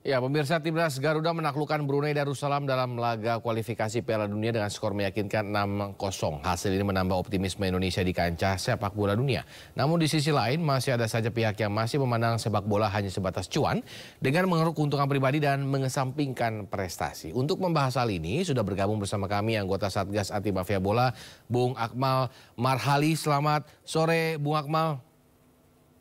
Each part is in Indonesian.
Ya, pemirsa, timnas Garuda menaklukkan Brunei Darussalam dalam laga kualifikasi Piala Dunia dengan skor meyakinkan 6-0. Hasil ini menambah optimisme Indonesia di kancah sepak bola dunia. Namun di sisi lain masih ada saja pihak yang masih memandang sepak bola hanya sebatas cuan dengan mengeruk keuntungan pribadi dan mengesampingkan prestasi. Untuk membahas hal ini sudah bergabung bersama kami anggota Satgas Anti Mafia Bola, Bung Akmal Marhali. Selamat sore, Bung Akmal.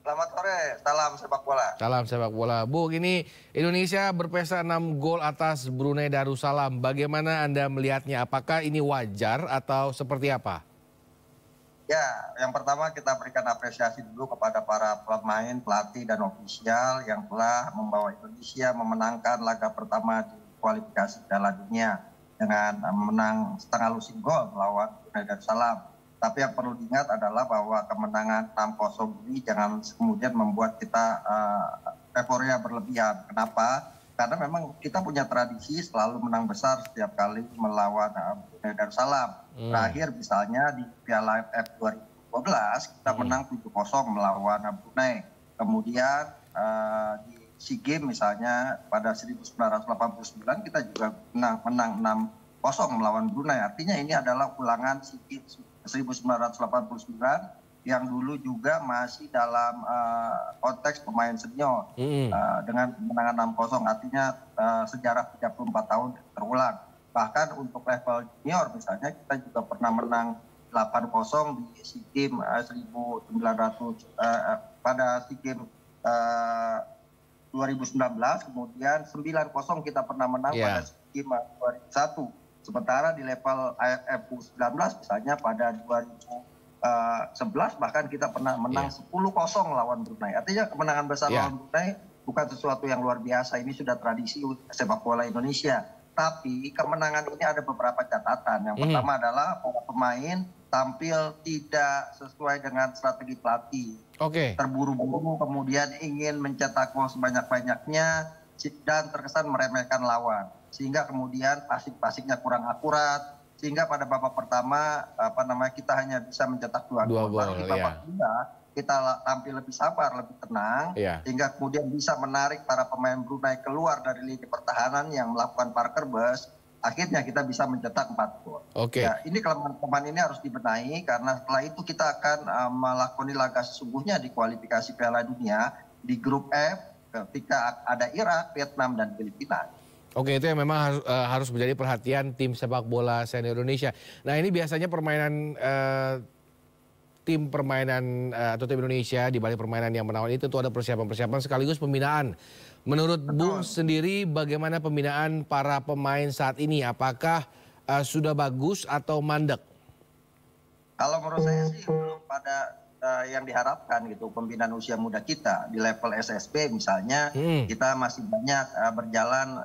Selamat sore, salam sepak bola. Salam sepak bola. Bu, ini Indonesia berpesta 6 gol atas Brunei Darussalam. Bagaimana Anda melihatnya? Apakah ini wajar atau seperti apa? Ya, yang pertama kita berikan apresiasi dulu kepada para pemain, pelatih, dan ofisial yang telah membawa Indonesia memenangkan laga pertama di kualifikasi Piala Dunia dengan menang setengah lusin gol melawan Brunei Darussalam. Tapi yang perlu diingat adalah bahwa kemenangan 6-0 ini jangan kemudian membuat kita euforia berlebihan. Kenapa? Karena memang kita punya tradisi selalu menang besar setiap kali melawan Brunei Darussalam. Terakhir misalnya di Piala AFF 2012 kita menang 7-0 melawan Brunei. Kemudian di SEA Games misalnya pada 1989 kita juga menang 6-0 melawan Brunei. Artinya ini adalah ulangan SEA Games 1989 yang dulu juga masih dalam konteks pemain senior dengan kemenangan 6-0, artinya sejarah 34 tahun terulang. Bahkan untuk level junior misalnya kita juga pernah menang 8-0 di SEA Games 1900 pada SEA Games 2019, kemudian 9-0 kita pernah menang pada SEA Games 2001. Sementara di level AFF U19 misalnya pada 2011 bahkan kita pernah menang 10-0 lawan Brunei. Artinya kemenangan besar lawan Brunei bukan sesuatu yang luar biasa. Ini sudah tradisi sepak bola Indonesia. Tapi kemenangan ini ada beberapa catatan. Yang pertama adalah para pemain tampil tidak sesuai dengan strategi pelatih. Terburu-buru kemudian ingin mencetak gol sebanyak-banyaknya dan terkesan meremehkan lawan. Sehingga kemudian passing-passingnya kurang akurat, sehingga pada babak pertama kita hanya bisa mencetak 2 gol. Di babak kedua kita tampil lebih sabar, lebih tenang, sehingga kemudian bisa menarik para pemain Brunei keluar dari lini pertahanan yang melakukan parker bus. Akhirnya kita bisa mencetak 4 gol. Ya, ini kelemahan ini harus dibenahi karena setelah itu kita akan melakoni laga sesungguhnya di kualifikasi Piala Dunia di grup F ketika ada Irak, Vietnam, dan Filipina. Oke, itu yang memang harus menjadi perhatian tim sepak bola senior Indonesia. Nah, ini biasanya permainan tim Indonesia di balik permainan yang menawan itu tentu ada persiapan-persiapan sekaligus pembinaan. Menurut Bung sendiri, bagaimana pembinaan para pemain saat ini? Apakah sudah bagus atau mandek? Kalau menurut saya sih belum pada yang diharapkan gitu. Pembinaan usia muda kita di level SSB misalnya kita masih banyak berjalan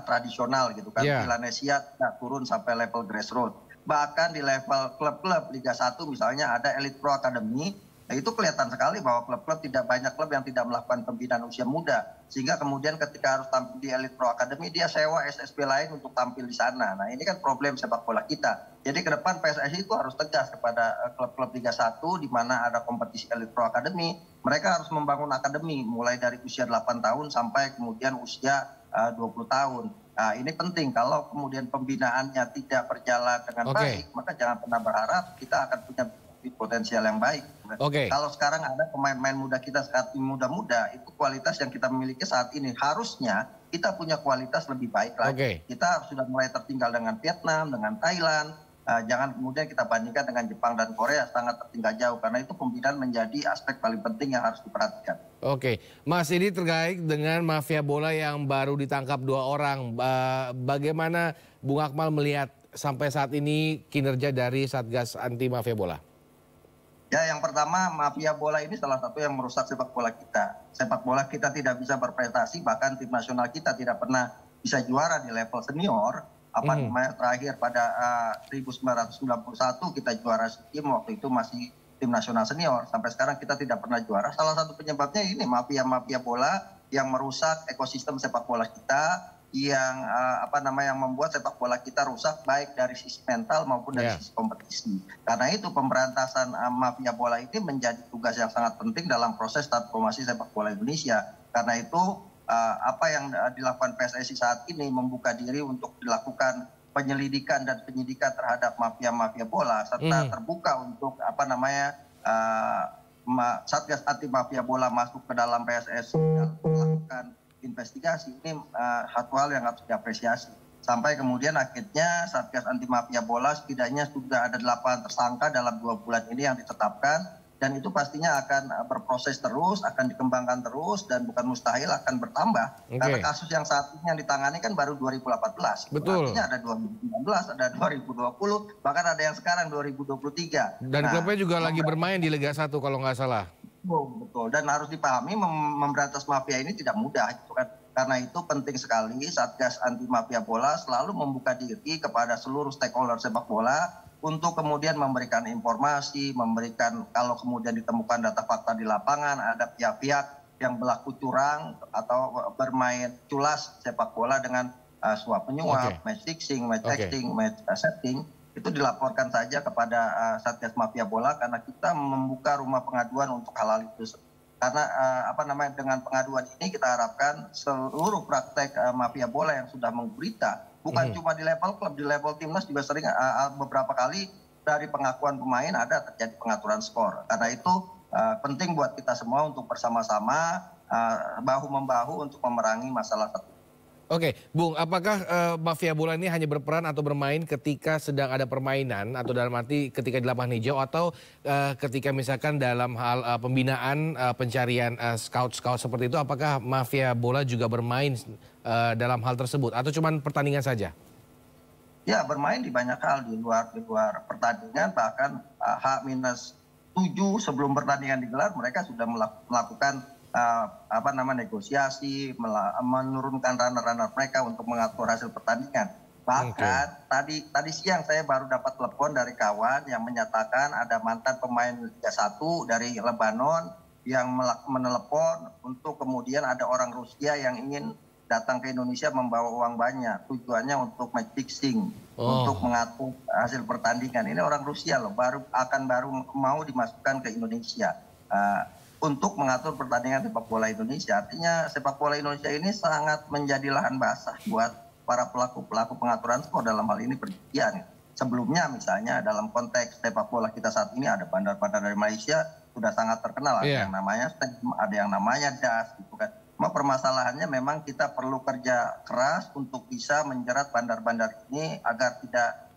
tradisional gitu kan. Vilanesia turun sampai level grassroots. Bahkan di level klub-klub Liga 1 misalnya ada Elite Pro Academy. Nah, itu kelihatan sekali bahwa klub-klub tidak banyak klub yang tidak melakukan pembinaan usia muda. Sehingga kemudian ketika harus tampil di Elite Pro Academy, dia sewa SSB lain untuk tampil di sana. Nah, ini kan problem sepak bola kita. Jadi ke depan PSSI itu harus tegas kepada klub-klub Liga 1 di mana ada kompetisi Elite Pro Academy. Mereka harus membangun akademi mulai dari usia 8 tahun sampai kemudian usia 20 tahun. Nah, ini penting. Kalau kemudian pembinaannya tidak berjalan dengan baik, maka jangan pernah berharap kita akan punya potensial yang baik. Kalau sekarang ada pemain-pemain muda kita saat ini muda-muda, itu kualitas yang kita miliki saat ini harusnya kita punya kualitas lebih baik lagi. Kita sudah mulai tertinggal dengan Vietnam, dengan Thailand. Jangan kemudian kita bandingkan dengan Jepang dan Korea, sangat tertinggal jauh. Karena itu pembinaan menjadi aspek paling penting yang harus diperhatikan. Mas, ini terkait dengan mafia bola yang baru ditangkap 2 orang. Bagaimana Bung Akmal melihat sampai saat ini kinerja dari Satgas Anti Mafia Bola? Ya, yang pertama mafia bola ini salah satu yang merusak sepak bola kita. Sepak bola kita tidak bisa berprestasi, bahkan tim nasional kita tidak pernah bisa juara di level senior. Terakhir pada 1991 kita juara SEA Games, waktu itu masih tim nasional senior. Sampai sekarang kita tidak pernah juara. Salah satu penyebabnya ini mafia bola yang merusak ekosistem sepak bola kita, yang yang membuat sepak bola kita rusak baik dari sisi mental maupun dari sisi kompetisi. Karena itu pemberantasan mafia bola ini menjadi tugas yang sangat penting dalam proses transformasi sepak bola Indonesia. Karena itu apa yang dilakukan PSSI saat ini membuka diri untuk dilakukan penyelidikan dan penyidikan terhadap mafia-mafia bola serta terbuka untuk Satgas anti mafia bola masuk ke dalam PSSI dan melakukan investigasi ini satu hal yang harus diapresiasi. Sampai kemudian akhirnya Satgas anti mafia bola setidaknya sudah ada 8 tersangka dalam 2 bulan ini yang ditetapkan. Dan itu pastinya akan berproses terus, akan dikembangkan terus, dan bukan mustahil akan bertambah. Karena kasus yang saat ini yang ditangani kan baru 2018. Betul. Artinya ada 2019, ada 2020, bahkan ada yang sekarang 2023. Dan klubnya juga lagi bermain di Liga 1 kalau nggak salah. Betul. Dan harus dipahami memberantas mafia ini tidak mudah. Gitu kan. Karena itu penting sekali Satgas anti mafia bola selalu membuka diri kepada seluruh stakeholder sepak bola untuk kemudian memberikan informasi, memberikan kalau kemudian ditemukan data fakta di lapangan, ada pihak-pihak yang berlaku curang atau bermain culas sepak bola dengan suap menyuap, match fixing, match texting, match setting, itu dilaporkan saja kepada Satgas Mafia Bola karena kita membuka rumah pengaduan untuk hal-hal itu. Karena dengan pengaduan ini kita harapkan seluruh praktek mafia bola yang sudah menggurita, bukan cuma di level klub, di level timnas juga sering beberapa kali dari pengakuan pemain ada terjadi pengaturan skor. Karena itu penting buat kita semua untuk bersama-sama bahu-membahu untuk memerangi masalah tersebut. Oke, Bung, apakah mafia bola ini hanya berperan atau bermain ketika sedang ada permainan atau dalam arti ketika di lapangan hijau atau ketika misalkan dalam hal pembinaan, pencarian scout-scout seperti itu, apakah mafia bola juga bermain dalam hal tersebut atau cuma pertandingan saja? Ya, bermain di banyak hal di luar pertandingan, bahkan H-7 sebelum pertandingan digelar mereka sudah melakukan negosiasi, menurunkan runner-runner mereka untuk mengatur hasil pertandingan. Bahkan tadi siang saya baru dapat telepon dari kawan yang menyatakan ada mantan pemain Liga 1 dari Lebanon yang menelepon untuk kemudian ada orang Rusia yang ingin datang ke Indonesia membawa uang banyak. Tujuannya untuk match fixing, untuk mengatur hasil pertandingan. Ini orang Rusia loh, baru mau dimasukkan ke Indonesia. Untuk mengatur pertandingan sepak bola Indonesia. Artinya sepak bola Indonesia ini sangat menjadi lahan basah buat para pelaku pengaturan skor dalam hal ini perjudian. Sebelumnya misalnya dalam konteks sepak bola kita saat ini ada bandar-bandar dari Malaysia sudah sangat terkenal. Ada yang namanya STEM, ada yang namanya DAS gitu kan. Cuma permasalahannya memang kita perlu kerja keras untuk bisa menjerat bandar-bandar ini agar tidak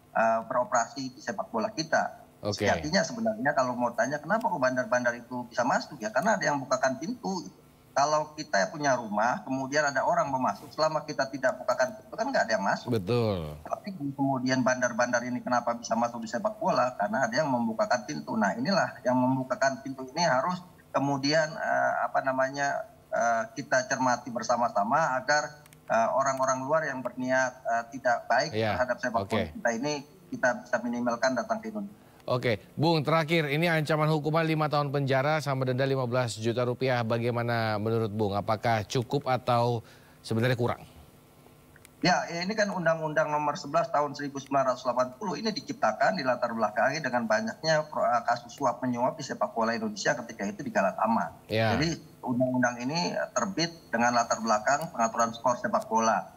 beroperasi di sepak bola kita. Artinya sebenarnya kalau mau tanya kenapa kok bandar-bandar itu bisa masuk ya karena ada yang bukakan pintu. Kalau kita punya rumah kemudian ada orang mau masuk selama kita tidak bukakan pintu kan nggak ada yang masuk. Betul. Tapi kemudian bandar-bandar ini kenapa bisa masuk di sepak bola karena ada yang membukakan pintu. Nah inilah yang membukakan pintu ini harus kemudian kita cermati bersama-sama agar orang-orang luar yang berniat tidak baik terhadap sepak bola kita ini kita bisa minimalkan datang ke Indonesia. Oke, Bung, terakhir ini ancaman hukuman 5 tahun penjara sama denda 15 juta rupiah. Bagaimana menurut Bung? Apakah cukup atau sebenarnya kurang? Ya, ini kan Undang-Undang Nomor 11 Tahun 1980 ini diciptakan di latar belakangi dengan banyaknya kasus suap menyuap di sepak bola Indonesia ketika itu di Galat Aman. Jadi undang-undang ini terbit dengan latar belakang pengaturan skor sepak bola.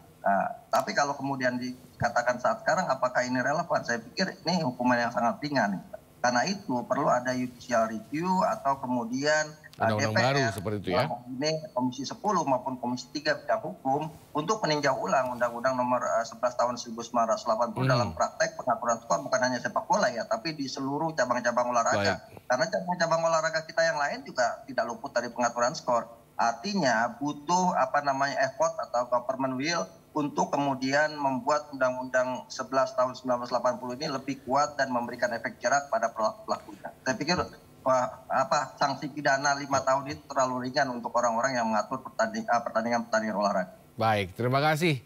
Tapi kalau kemudian dikatakan saat sekarang apakah ini relevan? Saya pikir ini hukuman yang sangat ringan. Karena itu perlu ada judicial review atau kemudian undang-undang baru seperti itu ya. Ini Komisi 10 maupun Komisi 3 bidang hukum untuk meninjau ulang Undang-Undang Nomor 11 Tahun 1980 dalam praktek pengaturan skor bukan hanya sepak bola ya, tapi di seluruh cabang-cabang olahraga. Karena cabang-cabang olahraga kita yang lain juga tidak luput dari pengaturan skor. Artinya butuh effort atau government will untuk kemudian membuat Undang-Undang 11 tahun 1980 ini lebih kuat dan memberikan efek jerak pada pelaku-pelakunya. Saya pikir sanksi pidana 5 tahun itu terlalu ringan untuk orang-orang yang mengatur pertandingan olahraga. Baik, terima kasih.